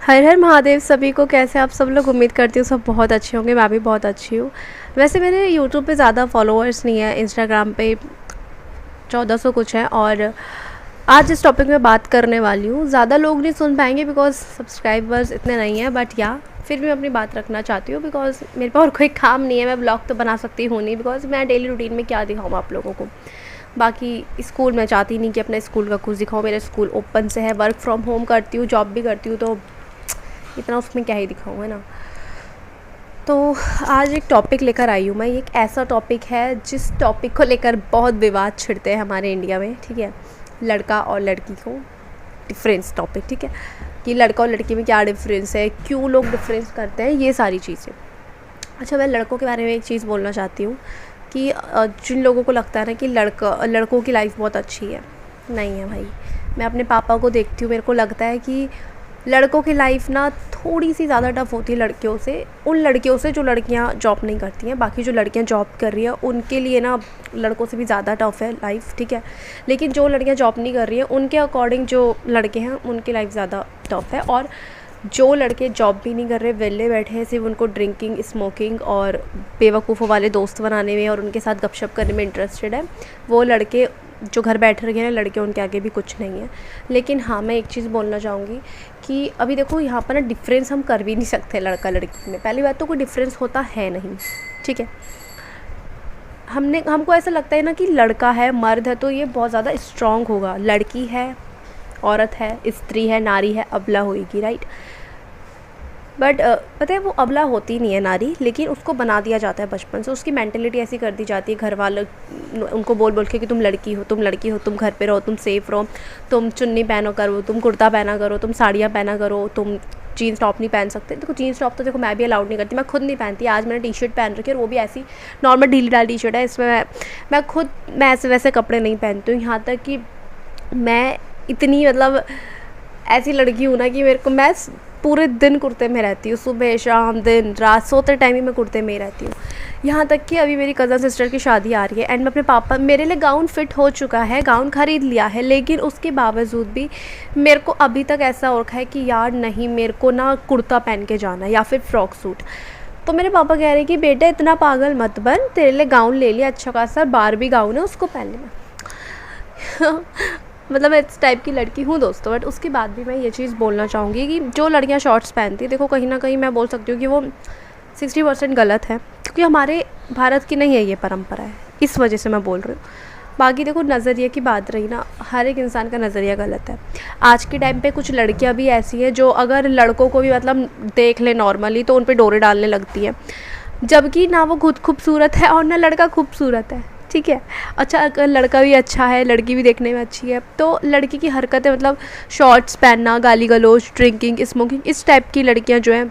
हर हर महादेव सभी को। कैसे आप सब लोग? उम्मीद करती हूँ सब बहुत अच्छे होंगे। मैं भी बहुत अच्छी हूँ। वैसे मेरे यूट्यूब पे ज़्यादा फॉलोअर्स नहीं है, इंस्टाग्राम पे 1400 कुछ है। और आज इस टॉपिक में बात करने वाली हूँ। ज़्यादा लोग नहीं सुन पाएंगे बिकॉज सब्सक्राइबर्स इतने नहीं हैं, बट या फिर भी मैं अपनी बात रखना चाहती हूँ बिकॉज मेरे पास और कोई काम नहीं है। मैं ब्लॉग तो बना सकती हूँ नहीं, बिकॉज मैं डेली रूटीन में क्या दिखाऊँ आप लोगों को। बाकी स्कूल मैं चाहती नहीं कि अपने स्कूल का कुछ दिखाऊँ। मेरा स्कूल ओपन से है, वर्क फ्रॉम होम करती हूँ, जॉब भी करती हूँ, तो इतना उसमें क्या ही दिखाऊँ, है ना। तो आज एक टॉपिक लेकर आई हूँ मैं। एक ऐसा टॉपिक है जिस टॉपिक को लेकर बहुत विवाद छिड़ते हैं हमारे इंडिया में, ठीक है। लड़का और लड़की को डिफरेंस टॉपिक, ठीक है, कि लड़का और लड़की में क्या डिफरेंस है, क्यों लोग डिफरेंस करते हैं, ये सारी चीज़ें। अच्छा, मैं लड़कों के बारे में एक चीज़ बोलना चाहती हूँ कि जिन लोगों को लगता है ना कि लड़कों की लाइफ बहुत अच्छी है, नहीं है भाई। मैं अपने पापा को देखती हूँ, मेरे को लगता है कि लड़कों की लाइफ ना थोड़ी सी ज़्यादा टफ होती है लड़कियों से, उन लड़कियों से जो लड़कियां जॉब नहीं करती हैं। बाकी जो लड़कियां जॉब कर रही हैं उनके लिए ना लड़कों से भी ज़्यादा टफ है लाइफ, ठीक है। लेकिन जो लड़कियां जॉब नहीं कर रही हैं उनके अकॉर्डिंग जो लड़के हैं उनकी लाइफ ज़्यादा टफ है। और जो लड़के जॉब भी नहीं कर रहे, वेले बैठे हैं, सिर्फ उनको ड्रिंकिंग, स्मोकिंग और बेवकूफ़ों वाले दोस्त बनाने में और उनके साथ गपशप करने में इंटरेस्टेड है, वो लड़के जो घर बैठे रहे हैं लड़के, उनके आगे भी कुछ नहीं है। लेकिन हाँ, मैं एक चीज़ बोलना चाहूँगी कि अभी देखो यहाँ पर ना डिफरेंस हम कर भी नहीं सकते लड़का लड़की में। पहली बात तो कोई डिफरेंस होता है नहीं, ठीक है। हमको ऐसा लगता है ना कि लड़का है, मर्द है, तो ये बहुत ज़्यादा स्ट्रॉन्ग होगा। लड़की है, औरत है, स्त्री है, नारी है, अबला होएगी, राइट। बट पता है वो अबला होती नहीं है नारी, लेकिन उसको बना दिया जाता है बचपन से। उसकी मेंटेलिटी ऐसी कर दी जाती है, घर वाले उनको बोल बोल के कि तुम लड़की हो, तुम लड़की हो, तुम घर पे रहो, तुम सेफ रहो, तुम चुन्नी पहनो करो, तुम कुर्ता पहना करो, तुम साड़ियाँ पहना करो, तुम जीन्स टॉप नहीं पहन सकते। देखो जीन्स टॉप तो देखो मैं भी अलाउड नहीं करती, मैं खुद नहीं पहनती। आज मैंने टी शर्ट पहन रखी है और वो भी ऐसी नॉर्मल ढीली ढाली टी शर्ट है। इसमें मैं ऐसे वैसे कपड़े नहीं पहनती हूँ। यहाँ तक कि मैं इतनी मतलब ऐसी लड़की हूँ ना कि मैं पूरे दिन कुर्ते में रहती हूँ, सुबह शाम दिन रात, सोते टाइम ही मैं कुर्ते में ही रहती हूँ। यहाँ तक कि अभी मेरी कज़न सिस्टर की शादी आ रही है एंड मैं अपने पापा, मेरे लिए गाउन फिट हो चुका है, गाउन ख़रीद लिया है, लेकिन उसके बावजूद भी मेरे को अभी तक ऐसा हो रखा है कि यार नहीं, मेरे को ना कुर्ता पहन के जाना है या फिर फ्रॉक सूट। तो मेरे पापा कह रहे हैं कि बेटा इतना पागल मत बन, तेरे लिए गाउन ले लिया अच्छा खासा, बारबी गाउन है, उसको पहन लेना। मतलब मैं इस टाइप की लड़की हूँ दोस्तों। बट उसके बाद भी मैं ये चीज़ बोलना चाहूँगी कि जो लड़कियाँ शॉर्ट्स पहनती हैं, देखो कहीं ना कहीं मैं बोल सकती हूँ कि वो 60% गलत है, क्योंकि हमारे भारत की नहीं है ये परंपरा है, इस वजह से मैं बोल रही हूँ। बाकी देखो नज़रिए की बात रही ना, हर एक इंसान का नज़रिया गलत है। आज के टाइम पे कुछ लड़कियां भी ऐसी हैं जो अगर लड़कों को भी मतलब देख ले नॉर्मली तो उन पे डोरे डालने लगती हैं, जबकि ना वो खुद खूबसूरत है और ना लड़का खूबसूरत है, ठीक है। अच्छा, अगर लड़का भी अच्छा है, लड़की भी देखने में अच्छी है, तो लड़की की हरकतें मतलब शॉर्ट्स पहनना, गाली गलौज, ड्रिंकिंग, स्मोकिंग, इस टाइप की लड़कियां जो हैं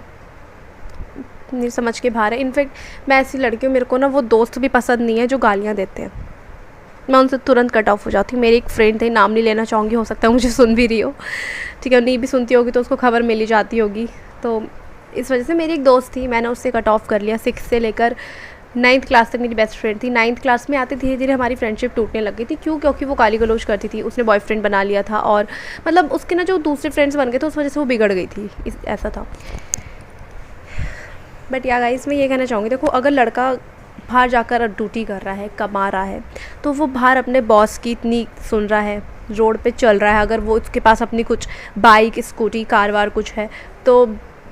नहीं समझ के बाहर है। इनफैक्ट मैं ऐसी लड़की हूँ, मेरे को ना वो दोस्त भी पसंद नहीं है जो गालियाँ देते हैं, मैं उनसे तुरंत कट ऑफ हो जाती हूँ। मेरी एक फ्रेंड थी, नाम नहीं लेना चाहूँगी, हो सकता है मुझे सुन भी रही हो, ठीक है, नहीं भी सुनती होगी तो उसको खबर मिल ही जाती होगी। तो इस वजह से मेरी एक दोस्त थी, मैंने उससे कट ऑफ कर लिया। 6 से लेकर 9th क्लास तक मेरी बेस्ट फ्रेंड थी। 9th क्लास में आते धीरे धीरे हमारी फ्रेंडशिप टूटने लग गई थी। क्यों? क्योंकि वो गाली गलौज करती थी, उसने बॉयफ्रेंड बना लिया था और मतलब उसके ना जो दूसरे फ्रेंड्स बन गए थे, उस वजह से वो बिगड़ गई थी, ऐसा था। बट या गाइस, मैं ये कहना चाहूँगी, देखो अगर लड़का बाहर जाकर ड्यूटी कर रहा है, कमा रहा है, तो वो बाहर अपने बॉस की इतनी सुन रहा है, रोड पे चल रहा है, अगर वो उसके पास अपनी कुछ बाइक, स्कूटी, कार वार कुछ है, तो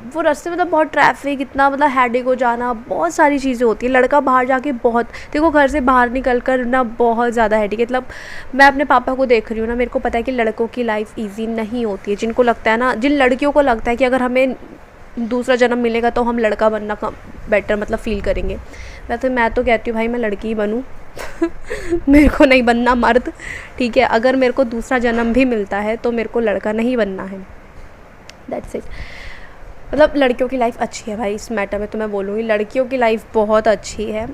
वो रास्ते मतलब बहुत ट्रैफिक, इतना मतलब हेडेक हो जाना, बहुत सारी चीज़ें होती है। लड़का बाहर जाके बहुत, देखो घर से बाहर निकल कर ना बहुत ज़्यादा हेडेक, मतलब मैं अपने पापा को देख रही हूँ ना, मेरे को पता है कि लड़कों की लाइफ ईजी नहीं होती है। जिनको लगता है ना, जिन लड़कियों को लगता है कि अगर हमें दूसरा जन्म मिलेगा तो हम लड़का बनना बेटर मतलब फ़ील करेंगे, वैसे मैं तो कहती हूँ भाई मैं लड़की ही बनूँ। मेरे को नहीं बनना मर्द, ठीक है। अगर मेरे को दूसरा जन्म भी मिलता है तो मेरे को लड़का नहीं बनना है, दैट्स इट। मतलब लड़कियों की लाइफ अच्छी है भाई, इस मैटर में तो मैं बोलूँगी लड़कियों की लाइफ बहुत अच्छी है,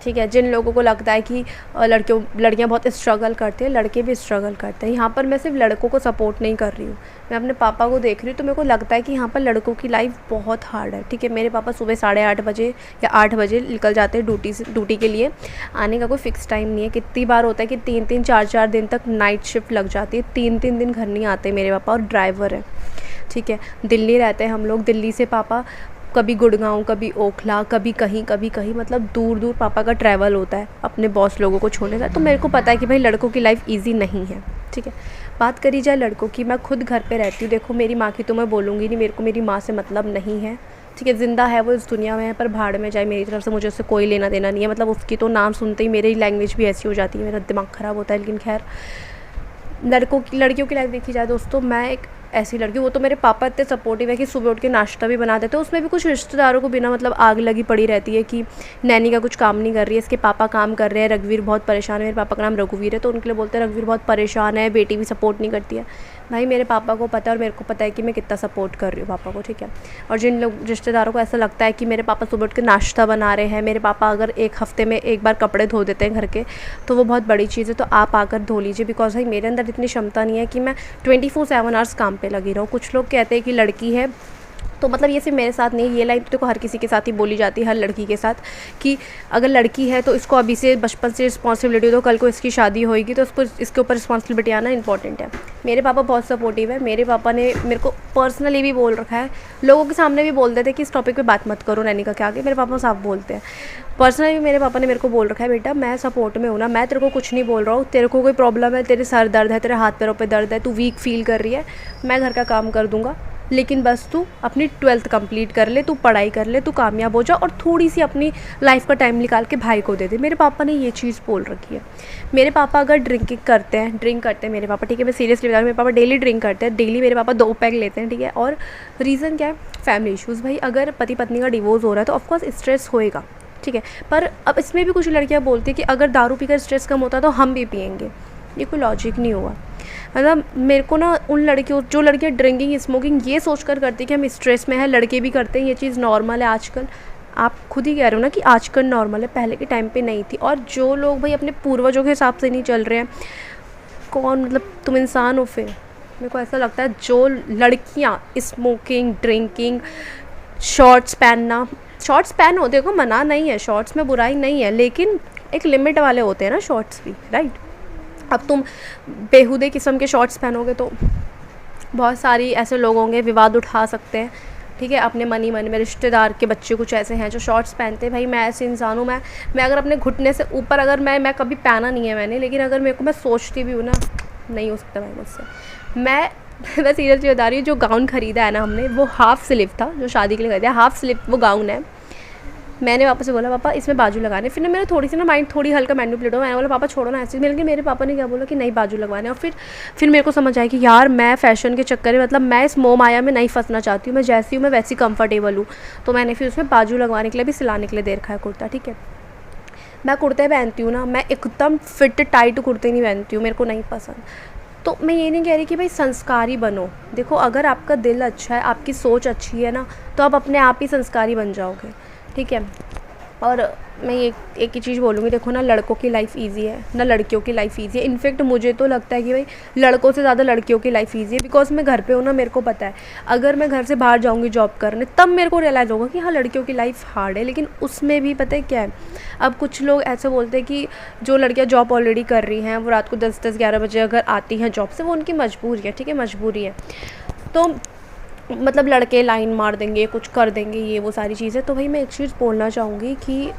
ठीक है। जिन लोगों को लगता है कि लड़कियां बहुत स्ट्रगल करती हैं, लड़के भी स्ट्रगल करते हैं, यहाँ पर मैं सिर्फ लड़कों को सपोर्ट नहीं कर रही हूँ, मैं अपने पापा को देख रही हूँ, तो मेरे को लगता है कि यहाँ पर लड़कों की लाइफ बहुत हार्ड है, ठीक है। मेरे पापा सुबह 8:30 बजे या 8 बजे निकल जाते हैं ड्यूटी के लिए। आने का कोई फ़िक्स टाइम नहीं है। कितनी बार होता है कि 3-3 4-4 दिन तक नाइट शिफ्ट लग जाती है, 3-3 दिन घर नहीं आते मेरे पापा, और ड्राइवर है। ठीक है। दिल्ली रहते हैं हम लोग, दिल्ली से पापा कभी गुड़गांव, कभी ओखला, कभी कहीं, मतलब दूर दूर पापा का ट्रैवल होता है अपने बॉस लोगों को छोड़ने का। तो मेरे को पता है कि भाई लड़कों की लाइफ ईजी नहीं है, ठीक है। बात करी जाए लड़कों की, मैं खुद घर पे रहती हूँ। देखो मेरी माँ की तो मैं बोलूँगी नहीं, मेरे को मेरी माँ से मतलब नहीं है, ठीक है। ज़िंदा है वो इस दुनिया में है, पर भाड़ में जाए, मेरी तरफ से मुझे उससे कोई लेना देना नहीं है। मतलब उसकी तो नाम सुनते ही मेरी लैंग्वेज भी ऐसी हो जाती है, मेरा दिमाग ख़राब होता है। लेकिन खैर, लड़कियों की लाइफ देखी जाए दोस्तों, मैं एक ऐसी लड़की, वो तो मेरे पापा इतने सपोर्टिव है कि सुबह उठ के नाश्ता भी बना देते हैं। उसमें भी कुछ रिश्तेदारों को बिना मतलब आग लगी पड़ी रहती है कि नैनी का कुछ काम नहीं कर रही है, इसके पापा काम कर रहे हैं, रघुवीर बहुत परेशान है। मेरे पापा का नाम रघुवीर है, तो उनके लिए बोलते हैं रघुवीर बहुत परेशान है, बेटी भी सपोर्ट नहीं करती है। भाई मेरे पापा को पता है और मेरे को पता है कि मैं कितना सपोर्ट कर रही हूँ पापा को, ठीक है। और जिन लोग रिश्तेदारों को ऐसा लगता है कि मेरे पापा सुबह उठ के नाश्ता बना रहे हैं, मेरे पापा अगर एक हफ़्ते में एक बार कपड़े धो देते हैं घर के, तो वो बहुत बड़ी चीज़ है। तो आप आकर धो लीजिए, बिकॉज भाई मेरे अंदर इतनी क्षमता नहीं है कि मैं 24/7 आवर्स काम पे लगी रहूँ। कुछ लोग कहते हैं कि लड़की है, तो मतलब ये सिर्फ मेरे साथ नहीं, ये लाइन तो देखो हर किसी के साथ ही बोली जाती है, हर लड़की के साथ, कि अगर लड़की है तो इसको अभी से बचपन से रिस्पॉन्सिबिलिटी दो, कल को इसकी शादी होएगी तो उसको इसके ऊपर रिस्पॉन्सिबिलिटी आना इंपॉर्टेंट है। मेरे पापा बहुत सपोर्टिव है। मेरे पापा ने मेरे को पर्सनली भी बोल रखा है, लोगों के सामने भी बोल देते कि इस टॉपिक पे बात मत करो नैनी का क्या आगे, मेरे पापा साफ बोलते हैं। पर्सनली भी मेरे पापा ने मेरे को बोल रखा है, बेटा मैं सपोर्ट में हूँ ना, मैं तेरे को कुछ नहीं बोल रहा हूँ, तेरे को कोई प्रॉब्लम है, तेरे सर दर्द है, तेरे हाथ पैरों पे दर्द है, तू वीक फील कर रही है, मैं घर का काम कर दूँगा, लेकिन बस तू अपनी 12th कंप्लीट कर ले, तू पढ़ाई कर ले, तू कामयाब हो जा और थोड़ी सी अपनी लाइफ का टाइम निकाल के भाई को दे दे। मेरे पापा ने ये चीज़ बोल रखी है। मेरे पापा अगर ड्रिंक करते हैं मेरे पापा, ठीक है, मैं सीरियसली बता रही हूँ, मेरे पापा डेली ड्रिंक करते हैं, डेली मेरे पापा 2 पैग लेते हैं, ठीक है। और रीज़न क्या है? Family issues. भाई अगर पति पत्नी का डिवोर्स हो रहा है तो ऑफकोर्स स्ट्रेस होएगा, ठीक है। पर अब इसमें भी कुछ लड़कियाँ बोलती हैं कि अगर दारू पीकर स्ट्रेस कम होता तो हम भी पियेंगे। ये कोई लॉजिक नहीं हुआ। मतलब मेरे को ना उन लड़कियों, जो लड़कियाँ ड्रिंकिंग स्मोकिंग ये सोच कर करती कि हम स्ट्रेस में हैं, लड़के भी करते हैं, ये चीज़ नॉर्मल है आजकल। आप खुद ही कह रहे हो ना कि आजकल नॉर्मल है, पहले के टाइम पे नहीं थी। और जो लोग भाई अपने पूर्वजों के हिसाब से नहीं चल रहे हैं, कौन, मतलब तुम इंसान हो फिर? मेरे को ऐसा लगता है जो लड़कियाँ स्मोकिंग, ड्रिंकिंग, शॉर्ट्स पहनना, शॉर्ट्स पहनो, देखो मना नहीं है, शॉर्ट्स में बुराई नहीं है, लेकिन एक लिमिट वाले होते हैं ना शॉर्ट्स भी, राइट। अब तुम बेहुदे किस्म के शॉर्ट्स पहनोगे तो बहुत सारी ऐसे लोग होंगे, विवाद उठा सकते हैं, ठीक है। अपने मन ही मन में रिश्तेदार के बच्चे कुछ ऐसे हैं जो शॉर्ट्स पहनते हैं। भाई मैं ऐसे इंसान हूँ, मैं अगर अपने घुटने से ऊपर, अगर मैं कभी पहना नहीं है मैंने, लेकिन अगर मेरे को, मैं सोचती भी हूँ ना, नहीं हो सकता भाई मुझसे। मैं सीरियसली बता रही हूँ, जो गाउन ख़रीदा है ना हमने, वो हाफ़ स्लीव था, जो शादी के लिए खरीदा, हाफ़ स्लीव वो गाउन है। मैंने पापा से बोला पापा इसमें बाजू लगाने, फिर ना मेरा थोड़ी सी ना माइंड थोड़ी हल्का मैनिपुलेट हो, मैंने बोला पापा छोड़ो ना ऐसे, मेरे पापा ने क्या बोला कि नहीं बाजू लगवाने। और फिर मेरे को समझ आया कि यार मैं फ़ैशन के चक्कर में, मतलब मैं इस मोह माया में नहीं फंसना चाहती हूँ, मैं जैसी हूँ मैं वैसी कंफर्टेबल हूँ। तो मैंने फिर उसमें बाजू लगवाने के लिए भी सिलाने के लिए दे रखा है कुर्ता, ठीक है। मैं कुर्ते पहनती हूँ ना, मैं एकदम फिट टाइट कुर्ते नहीं पहनती हूँ, मेरे को नहीं पसंद। तो मैं ये नहीं कह रही कि भाई संस्कारी बनो, देखो अगर आपका दिल अच्छा है, आपकी सोच अच्छी है ना, तो आप अपने आप ही संस्कारी बन जाओगे, ठीक है। और मैं ये एक ही चीज़ बोलूँगी, देखो ना लड़कों की लाइफ इजी है ना लड़कियों की लाइफ इजी है। इनफैक्ट मुझे तो लगता है कि भाई लड़कों से ज़्यादा लड़कियों की लाइफ इजी है, बिकॉज मैं घर पे हूँ ना, मेरे को पता है अगर मैं घर से बाहर जाऊँगी जॉब करने, तब मेरे को रियलाइज़ होगा कि हाँ लड़कियों की लाइफ हार्ड है। लेकिन उसमें भी पता है क्या है, अब कुछ लोग ऐसे बोलते हैं कि जो लड़कियाँ जॉब ऑलरेडी कर रही हैं, वो रात को 10-11 बजे अगर आती हैं जॉब से, वो उनकी मजबूरी है, ठीक है, मजबूरी है। तो मतलब लड़के लाइन मार देंगे, कुछ कर देंगे, ये वो सारी चीज़ें। तो भाई मैं एक चीज़ बोलना चाहूँगी कि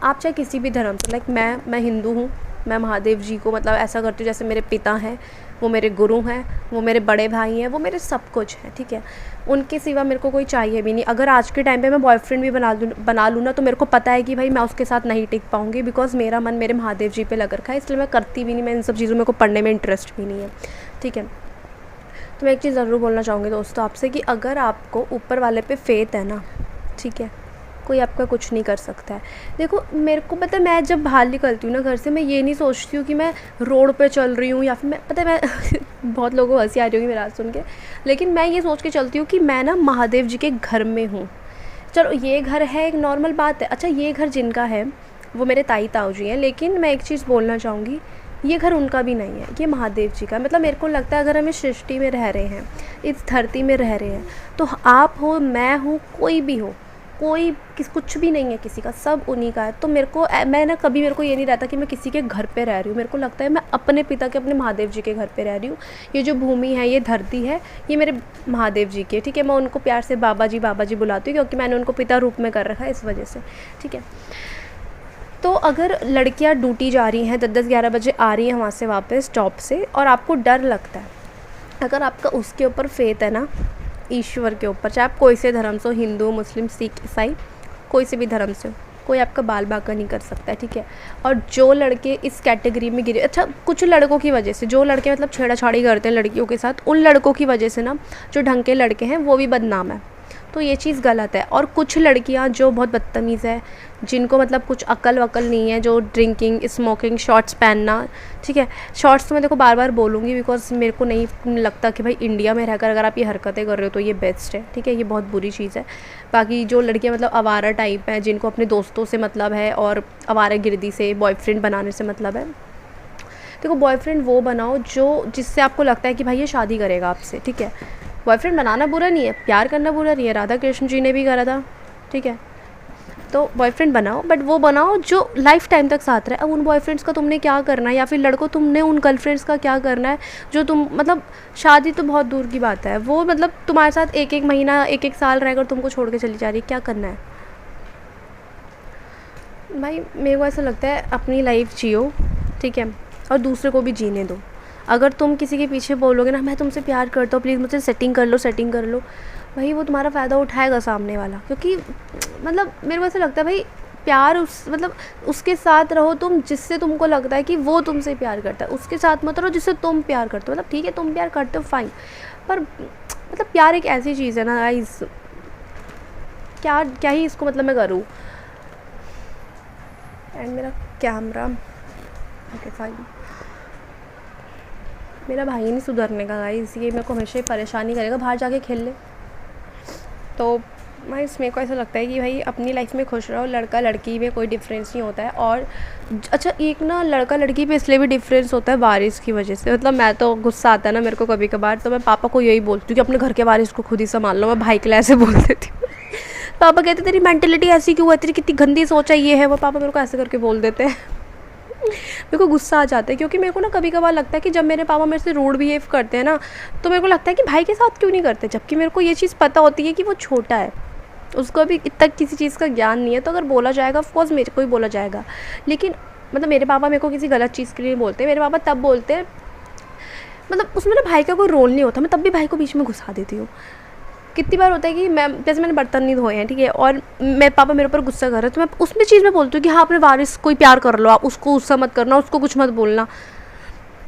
आप चाहे किसी भी धर्म से, लाइक मैं हिंदू हूँ, मैं महादेव जी को मतलब ऐसा करती हूँ जैसे मेरे पिता हैं, वो मेरे गुरु हैं, वो मेरे बड़े भाई हैं, वो मेरे सब कुछ हैं, ठीक है। उनके सिवा मेरे को कोई चाहिए भी नहीं। अगर आज के टाइम पे मैं बॉयफ्रेंड भी बना लूँ ना, तो मेरे को पता है कि भाई मैं उसके साथ नहीं टिक पाऊँगी, बिकॉज मेरा मन मेरे महादेव जी पे लग रखा है, इसलिए मैं करती भी नहीं, मैं इन सब चीज़ों, मेरे को पढ़ने में इंटरेस्ट भी नहीं है, ठीक है। तो मैं एक चीज़ ज़रूर बोलना चाहूँगी दोस्तों आपसे कि अगर आपको ऊपर वाले पे फेथ है ना, ठीक है, कोई आपका कुछ नहीं कर सकता है। देखो मेरे को पता है, मैं जब बाहर निकलती हूँ ना घर से, मैं ये नहीं सोचती हूँ कि मैं रोड पे चल रही हूँ, या फिर मैं पता है मैं बहुत लोगों को हंसी आ रही होगी मेरी बात सुन के, लेकिन मैं ये सोच के चलती हूँ कि मैं ना महादेव जी के घर में हूँ। चलो ये घर है, एक नॉर्मल बात है। अच्छा ये घर जिनका है वो मेरे ताई ताऊ जी हैं, लेकिन मैं एक चीज़ बोलना चाहूँगी, ये घर उनका भी नहीं है, ये महादेव जी का। मतलब मेरे को लगता है अगर हम इस सृष्टि में रह रहे हैं, इस धरती में रह रहे हैं, तो आप हो, मैं हूँ, कोई भी हो, कोई कुछ भी नहीं है किसी का, सब उन्हीं का है। तो मेरे को मेरे को ये नहीं रहता कि मैं किसी के घर पे रह रही हूँ। मेरे को लगता है मैं अपने पिता के, अपने महादेव जी के घर पे रह रही हूँ। ये जो भूमि है, ये धरती है, ये मेरे महादेव जी की है, ठीक है। मैं उनको प्यार से बाबा जी बुलाती हूँ, क्योंकि मैंने उनको पिता रूप में कर रखा है इस वजह से, ठीक है। तो अगर लड़कियां ड्यूटी जा रही हैं, 10-10-11 बजे आ रही हैं वहाँ से वापस जॉब से, और आपको डर लगता है, अगर आपका उसके ऊपर फेथ है ना, ईश्वर के ऊपर, चाहे आप कोई से धर्म से हो, हिंदू, मुस्लिम, सिख, ईसाई, कोई से भी धर्म से हो, कोई आपका बाल बांका नहीं कर सकता है, ठीक है। और जो लड़के इस कैटेगरी में गिरे, अच्छा कुछ लड़कों की वजह से, जो लड़के मतलब छेड़ाछाड़ी करते हैं लड़कियों के साथ, उन लड़कों की वजह से ना जो ढंग के लड़के हैं वो भी बदनाम है। तो ये चीज़ गलत है। और कुछ लड़कियां जो बहुत बदतमीज़ है, जिनको मतलब कुछ अकल वकल नहीं है, जो ड्रिंकिंग, स्मोकिंग, शॉर्ट्स पहनना, ठीक है। शॉर्ट्स तो मैं देखो बार बार बोलूँगी, बिकॉज मेरे को नहीं लगता कि भाई इंडिया में रहकर अगर आप ये हरकतें कर रहे हो तो ये बेस्ट है, ठीक है। ये बहुत बुरी चीज़ है। बाकी जो लड़कियाँ मतलब आवारा टाइप हैं, जिनको अपने दोस्तों से मतलब है और आवारागर्दी से, बॉयफ्रेंड बनाने से मतलब है, देखो बॉयफ्रेंड वो बनाओ जो जिससे आपको लगता है कि भाई ये शादी करेगा आपसे, ठीक है। बॉयफ्रेंड बनाना बुरा नहीं है, प्यार करना बुरा नहीं है, राधा कृष्ण जी ने भी करा था, ठीक है। तो बॉयफ्रेंड बनाओ, बट वो बनाओ जो लाइफ टाइम तक साथ रहे। अब उन बॉयफ्रेंड्स का तुमने क्या करना है, या फिर लड़कों तुमने उन गर्लफ्रेंड्स का क्या करना है जो तुम मतलब, शादी तो बहुत दूर की बात है, वो मतलब तुम्हारे साथ 1-1 महीना 1-1 साल रहकर तुमको छोड़ के चली जा रही है, क्या करना है भाई। मेरे को ऐसा लगता है अपनी लाइफ जियो, ठीक है, और दूसरे को भी जीने दो। अगर तुम किसी के पीछे बोलोगे ना मैं तुमसे प्यार करता हूँ, प्लीज़ मुझसे सेटिंग कर लो, भाई वो तुम्हारा फ़ायदा उठाएगा सामने वाला। क्योंकि मतलब मेरे को ऐसा लगता है भाई, प्यार उसके साथ रहो तुम जिससे तुमको लगता है कि वो तुमसे प्यार करता है, उसके साथ मत रहो जिससे तुम प्यार करते हो। मतलब ठीक है तुम प्यार करते हो फाइन, पर मतलब प्यार एक ऐसी चीज़ है ना गाइस, क्या ही इसको मतलब मैं करूँ। एंड मेरा कैमरा, ओके फाइन, मेरा भाई नहीं सुधरने का गाइस, ये मेरे को हमेशा ही परेशानी करेगा, बाहर जाके खेल ले। तो मेरे को ऐसा लगता है कि भाई अपनी लाइफ में खुश रहो, लड़का लड़की में कोई डिफरेंस नहीं होता है। और अच्छा एक ना लड़का लड़की पे इसलिए भी डिफरेंस होता है वारिस की वजह से। मतलब मैं तो गुस्सा आता है ना मेरे को कभी कभार, तो मैं पापा को यही बोलती हूँ कि अपने घर के वारिस को खुद ही संभाल लो। मैं भाई के लिए ऐसे बोल देती हूँ। पापा कहते तेरी मेंटेलिटी ऐसी क्यों है, तेरी कितनी गंदी सोच है, ये है वो। पापा मेरे को ऐसे करके बोल देते हैं। मेरे को गुस्सा आ जाता है, क्योंकि मेरे को ना कभी कभार लगता है कि जब मेरे पापा मेरे से रूड बिहेव करते हैं ना, तो मेरे को लगता है कि भाई के साथ क्यों नहीं करते, जबकि मेरे को ये चीज़ पता होती है कि वो छोटा है, उसको अभी इतना किसी चीज़ का ज्ञान नहीं है। तो अगर बोला जाएगा ऑफकोर्स मेरे को ही बोला जाएगा, लेकिन मतलब मेरे पापा मेरे को किसी गलत चीज़ के लिए बोलते हैं। मेरे पापा तब बोलते हैं, मतलब उसमें ना भाई का कोई रोल नहीं होता, मैं तब भी भाई को बीच में घुसा देती हूँ। कितनी बार होता है कि जैसे मैंने बर्तन नहीं धोए हैं, ठीक है, और मेरे पापा मेरे ऊपर गुस्सा कर रहे हैं, तो मैं उसमें चीज़ में बोलती हूँ कि हाँ अपने वारिस कोई प्यार कर लो, आप उसको गुस्सा मत करना, उसको कुछ मत बोलना।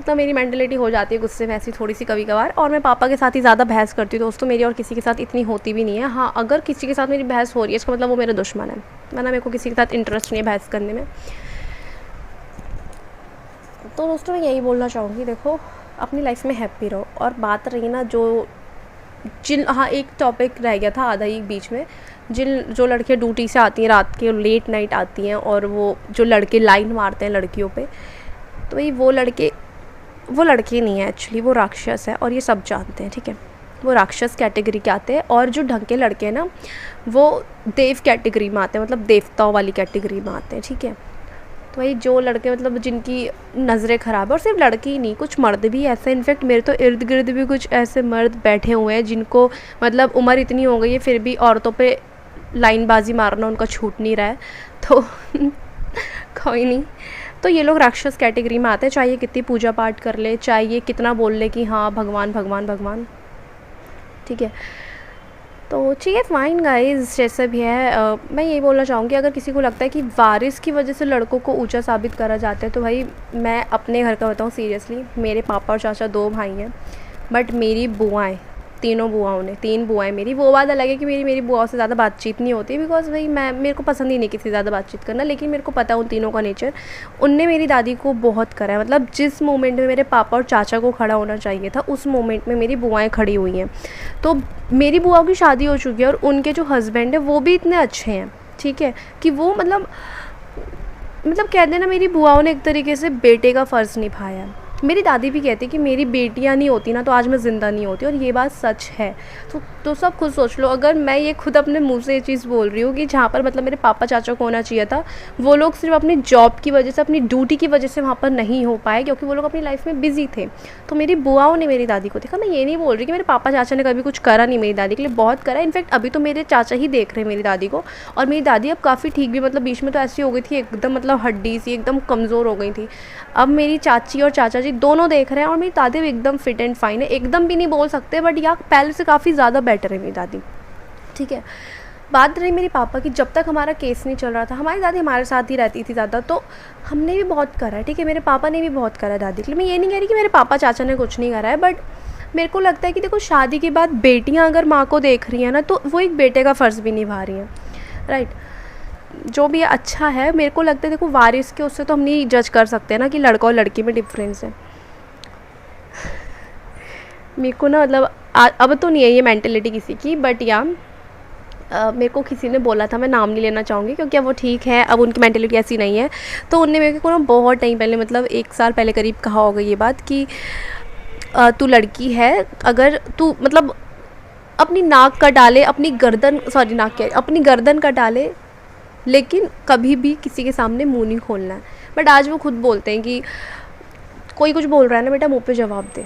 तो मेरी मेंटलिटी हो जाती है गुस्से में ऐसी थोड़ी सी कभी कभार। और मैं पापा के साथ ही ज़्यादा बहस करती हूँ दोस्तों, मेरी और किसी के साथ इतनी होती भी नहीं है। हाँ अगर किसी के साथ मेरी बहस हो रही है इसका मतलब वो मेरा दुश्मन है, वरना मेरे को किसी के साथ इंटरेस्ट नहीं है बहस करने में। तो दोस्तों मैं यही बोलना चाहूँगी, देखो अपनी लाइफ में हैप्पी रहो। और बात रही ना हाँ एक टॉपिक रह गया था आधा ही बीच में, जो लड़कियाँ ड्यूटी से आती हैं रात के लेट नाइट आती हैं, और वो जो लड़के लाइन मारते हैं लड़कियों पे, तो भाई वो लड़के नहीं है एक्चुअली, वो राक्षस है, और ये सब जानते हैं, ठीक है। वो राक्षस कैटेगरी के आते हैं, और जो ढंग के लड़के हैं ना वो देव कैटेगरी में आते हैं, मतलब देवताओं वाली कैटेगरी में आते हैं, ठीक है। तो भाई जो लड़के मतलब जिनकी नज़रें ख़राब है, और सिर्फ लड़के ही नहीं कुछ मर्द भी ऐसे, इनफैक्ट मेरे तो इर्द गिर्द भी कुछ ऐसे मर्द बैठे हुए हैं जिनको मतलब उम्र इतनी हो गई है फिर भी औरतों पे लाइनबाजी मारना उनका छूट नहीं रहा है। तो कोई नहीं, तो ये लोग राक्षस कैटेगरी में आते हैं, चाहे ये कितनी पूजा पाठ कर ले, चाहे ये कितना बोल ले कि हाँ भगवान भगवान भगवान, ठीक है। तो ठीक है फाइन गाइस, जैसा भी है मैं यही बोलना चाहूँगी, अगर किसी को लगता है कि वारिस की वजह से लड़कों को ऊंचा साबित करा जाता है, तो भाई मैं अपने घर का बताऊँ सीरियसली, मेरे पापा और चाचा 2 भाई हैं, बट मेरी बुआएं, तीनों बुआओं ने 3 बुआएं मेरी, वो बात अलग है कि मेरी बुआओं से ज़्यादा बातचीत नहीं होती, बिकॉज भाई मेरे को पसंद ही नहीं किसी ज़्यादा बातचीत करना, लेकिन मेरे को पता है उन तीनों का नेचर। उनने मेरी दादी को बहुत करा है, मतलब जिस मोमेंट में मेरे पापा और चाचा को खड़ा होना चाहिए था उस मोमेंट में मेरी बुआएं खड़ी हुई हैं। तो मेरी बुआओं की शादी हो चुकी है, और उनके जो हस्बैंड है वो भी इतने अच्छे हैं, ठीक है, कि वो मतलब कह देना मेरी बुआओं ने एक तरीके से बेटे का फ़र्ज़ निभाया है। मेरी दादी भी कहती कि मेरी बेटियां नहीं होती ना तो आज मैं ज़िंदा नहीं होती, और ये बात सच है। तो सब खुद सोच लो, अगर मैं ये खुद अपने मुंह से ये चीज़ बोल रही हूँ कि जहाँ पर मतलब मेरे पापा चाचा को होना चाहिए था, वो लोग सिर्फ अपनी जॉब की वजह से, अपनी ड्यूटी की वजह से वहाँ पर नहीं हो पाए, क्योंकि वो लोग अपनी लाइफ में बिजी थे। तो मेरी बुआओं ने मेरी दादी को देखा। मैं ये नहीं बोल रही कि मेरे पापा चाचा ने कभी कुछ करा नहीं, मेरी दादी के लिए बहुत करा। इनफैक्ट अभी तो मेरे चाचा ही देख रहे हैं मेरी दादी को, और मेरी दादी अब काफ़ी ठीक भी, मतलब बीच में तो ऐसी हो गई थी एकदम, मतलब हड्डी सी एकदम कमज़ोर हो गई थी। अब मेरी चाची और चाचा जी दोनों देख रहे हैं, और मेरी दादी भी एकदम फिट एंड फाइन है। एकदम भी नहीं बोल सकते, बट या पहले से काफ़ी ज़्यादा बेटर है मेरी दादी, ठीक है। बात रही मेरे पापा की, जब तक हमारा केस नहीं चल रहा था हमारी दादी हमारे साथ ही रहती थी ज़्यादा, तो हमने भी बहुत करा है, ठीक है। मेरे पापा ने भी बहुत करा है दादी के लिए। मैं ये नहीं कह रही कि मेरे पापा चाचा ने कुछ नहीं करा है, बट मेरे को लगता है कि देखो, शादी के बाद बेटियां अगर माँ को देख रही हैं ना, तो वो एक बेटे का फ़र्ज़ भी निभा रही हैं, राइट। जो भी अच्छा है, मेरे को लगता है देखो, वारिस के उससे तो हम नहीं जज कर सकते हैं ना कि लड़का और लड़की में डिफरेंस है। मेरे को ना मतलब अब तो नहीं है ये मेंटेलिटी किसी की, बट या मेरे को किसी ने बोला था, मैं नाम नहीं लेना चाहूँगी क्योंकि अब वो ठीक है, अब उनकी मेंटेलिटी ऐसी नहीं है। तो उनने मेरे को ना बहुत टाइम पहले, मतलब 1 साल पहले करीब कहा होगा ये बात कि तू लड़की है, अगर तू मतलब अपनी नाक कटा डाले, अपनी गर्दन, सॉरी नाक क्या, अपनी गर्दन कटा डाले, लेकिन कभी भी किसी के सामने मुंह नहीं खोलना है। बट आज वो खुद बोलते हैं कि कोई कुछ बोल रहा है ना बेटा, मुंह पे जवाब दे,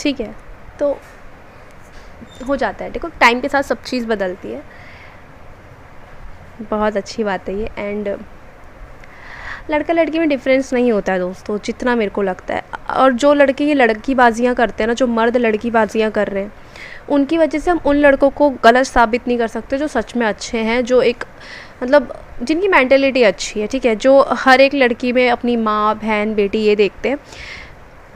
ठीक है। तो हो जाता है, देखो टाइम के साथ सब चीज़ बदलती है। बहुत अच्छी बात है ये। एंड लड़का लड़की में डिफरेंस नहीं होता है दोस्तों, जितना मेरे को लगता है। और जो लड़के ये लड़कीबाजियाँ करते हैं ना, जो मर्द लड़कीबाजियाँ कर रहे हैं, उनकी वजह से हम उन लड़कों को गलत साबित नहीं कर सकते जो सच में अच्छे हैं, जो एक मतलब जिनकी मेंटेलिटी अच्छी है, ठीक है, जो हर एक लड़की में अपनी माँ, बहन, बेटी ये देखते हैं।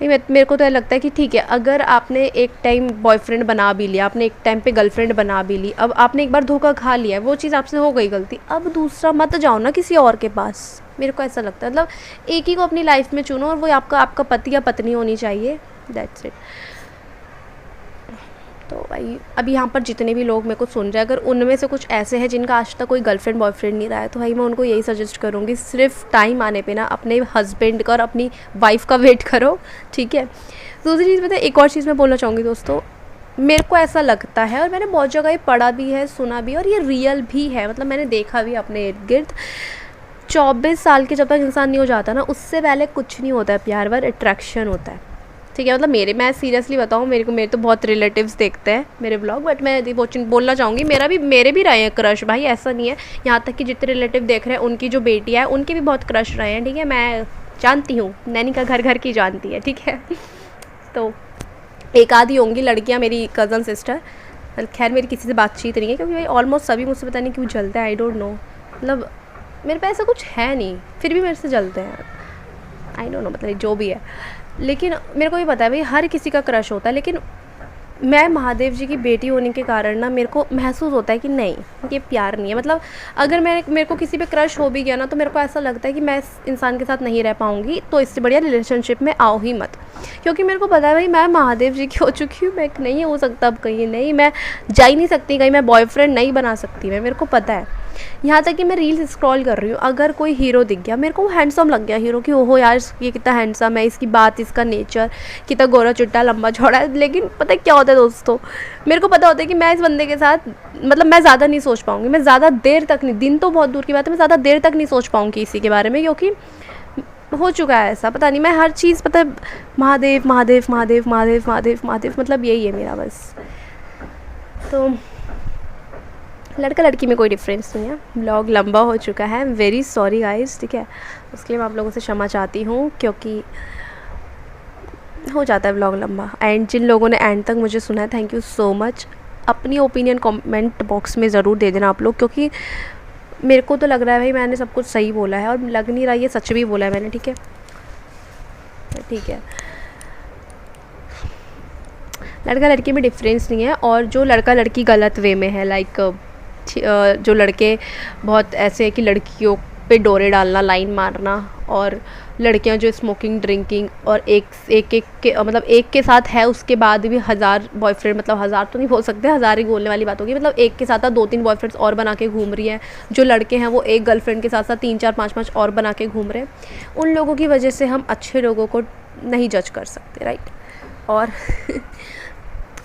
मेरे को तो लगता है कि ठीक है, अगर आपने एक टाइम बॉयफ्रेंड बना भी लिया, आपने एक टाइम पे गर्लफ्रेंड बना भी ली, अब आपने एक बार धोखा खा लिया है, वो चीज़ आपसे हो गई गलती, अब दूसरा मत जाओ ना किसी और के पास। मेरे को ऐसा लगता है, मतलब एक ही को अपनी लाइफ में चुनो, और वो आपका पति या पत्नी होनी चाहिए, दैट्स इट। तो भाई अभी यहाँ पर जितने भी लोग मेरे को सुन रहे हैं, अगर उनमें से कुछ ऐसे हैं जिनका आज तक कोई गर्लफ्रेंड बॉयफ्रेंड नहीं रहा है, तो भाई मैं उनको यही सजेस्ट करूँगी, सिर्फ टाइम आने पे ना अपने हस्बैंड का और अपनी वाइफ का वेट करो, ठीक है। दूसरी चीज़ पता है, एक और चीज़ मैं बोलना चाहूँगी दोस्तों, मेरे को ऐसा लगता है, और मैंने बहुत जगह ये पढ़ा भी है, सुना भी, और ये रियल भी है, मतलब मैंने देखा भी अपने इर्द गिर्द। 24 साल के जब तक इंसान नहीं हो जाता ना, उससे पहले कुछ नहीं होता है, प्यार वर अट्रैक्शन होता है, ठीक है। मतलब मैं सीरियसली बताऊँ, मेरे तो बहुत रिलेटिव्स देखते हैं मेरे ब्लॉग, बट मैं बोलना चाहूँगी, मेरे भी रहे हैं क्रश भाई, ऐसा नहीं है। यहाँ तक कि जितने रिलेटिव देख रहे हैं, उनकी जो बेटी है उनके भी बहुत क्रश रहे हैं, ठीक है। मैं जानती हूँ, नैनी का घर घर की जानती है, ठीक है। तो एक आधी होंगी लड़कियाँ मेरी कज़न सिस्टर, खैर मेरी किसी से बातचीत नहीं है, क्योंकि भाई ऑलमोस्ट सभी मुझसे पता नहीं क्यों जलते हैं, आई डोंट नो। मतलब मेरे पे ऐसा कुछ है नहीं, फिर भी मेरे से जलते हैं, आई डोंट नो, मतलब जो भी है। लेकिन मेरे को ये पता है भाई, हर किसी का क्रश होता है, लेकिन मैं महादेव जी की बेटी होने के कारण ना मेरे को महसूस होता है कि नहीं, ये प्यार नहीं है। मतलब अगर मेरे को किसी पे क्रश हो भी गया ना, तो मेरे को ऐसा लगता है कि मैं इस इंसान के साथ नहीं रह पाऊँगी, तो इससे बढ़िया रिलेशनशिप में आओ ही मत। क्योंकि मेरे को पता है भाई, मैं महादेव जी की हो चुकी हूँ, मैं नहीं हो सकता अब कहीं, नहीं मैं जा ही नहीं सकती कहीं, मैं बॉयफ्रेंड नहीं बना सकती मैं, मेरे को पता है। यहाँ तक कि मैं रील्स स्क्रॉल कर रही हूँ, अगर कोई हीरो दिख गया, मेरे को वो हैंडसम लग गया हीरो, कि ओहो यार ये कितना हैंडसम है, इसकी बात, इसका नेचर कितना गोरा चिट्टा लंबा चौड़ा है। लेकिन पता है क्या होता है दोस्तों, मेरे को पता होता है कि मैं इस बंदे के साथ, मतलब मैं ज़्यादा नहीं सोच पाऊँगी, मैं ज़्यादा देर तक नहीं, दिन तो बहुत दूर की बात है, मैं ज़्यादा देर तक नहीं सोच पाऊँगी इसी के बारे में, क्योंकि हो चुका है ऐसा। पता नहीं, मैं हर चीज़ पता है महादेव महादेव महादेव महादेव महादेव महादेव, मतलब यही है मेरा बस। तो लड़का लड़की में कोई डिफरेंस नहीं है। ब्लॉग लंबा हो चुका है, वेरी सॉरी गाइस, ठीक है। उसके लिए मैं आप लोगों से क्षमा चाहती हूँ, क्योंकि हो जाता है ब्लॉग लंबा। एंड जिन लोगों ने एंड तक मुझे सुना है, थैंक यू सो मच। अपनी ओपिनियन कमेंट बॉक्स में ज़रूर दे देना आप लोग, क्योंकि मेरे को तो लग रहा है भाई मैंने सब कुछ सही बोला है, और लग नहीं रहा ये सच भी बोला है मैंने, ठीक है, ठीक है। लड़का लड़की में डिफरेंस नहीं है, और जो लड़का लड़की गलत वे में है, लाइक जो लड़के बहुत ऐसे हैं कि लड़कियों पे डोरे डालना, लाइन मारना, और लड़कियां जो स्मोकिंग, ड्रिंकिंग, और एक के मतलब एक के साथ है, उसके बाद भी 1000 बॉयफ्रेंड, मतलब 1000 तो नहीं बोल सकते, 1000 ही बोलने वाली बात होगी, मतलब एक के साथ 2-3 बॉयफ्रेंड्स और बना के घूम रही हैं। जो लड़के हैं वो एक गर्लफ्रेंड के साथ साथ 3-4 5-5 और बना के घूम रहे हैं। उन लोगों की वजह से हम अच्छे लोगों को नहीं जज कर सकते, राइट। और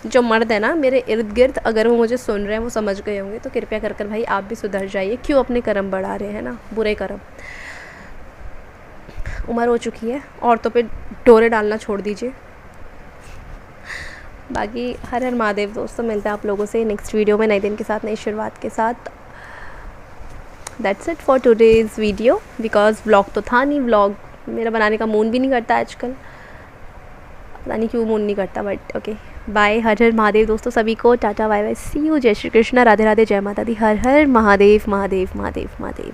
जो मर्द है ना मेरे इर्द गिर्द, अगर वो मुझे सुन रहे हैं, वो समझ गए होंगे, तो कृपया कर भाई आप भी सुधर जाइए। क्यों अपने कर्म बढ़ा रहे हैं ना, बुरे कर्म। उम्र हो चुकी है, औरतों पे डोरे डालना छोड़ दीजिए। बाकी हर हर महादेव दोस्तों, मिलते हैं आप लोगों से नेक्स्ट वीडियो में, नए दिन के साथ, नई शुरुआत के साथ। That's it for today's video, because vlog तो था नहीं, व्लॉग मेरा बनाने का मूड भी नहीं करता आजकल, पता नहीं क्यों मूड नहीं करता, बट ओके। बाय, हर हर महादेव दोस्तों सभी को, टाटा बाय बाय, सी यू, जय श्री कृष्णा, राधे राधे, जय माता दी, हर हर महादेव महादेव महादेव महादेव।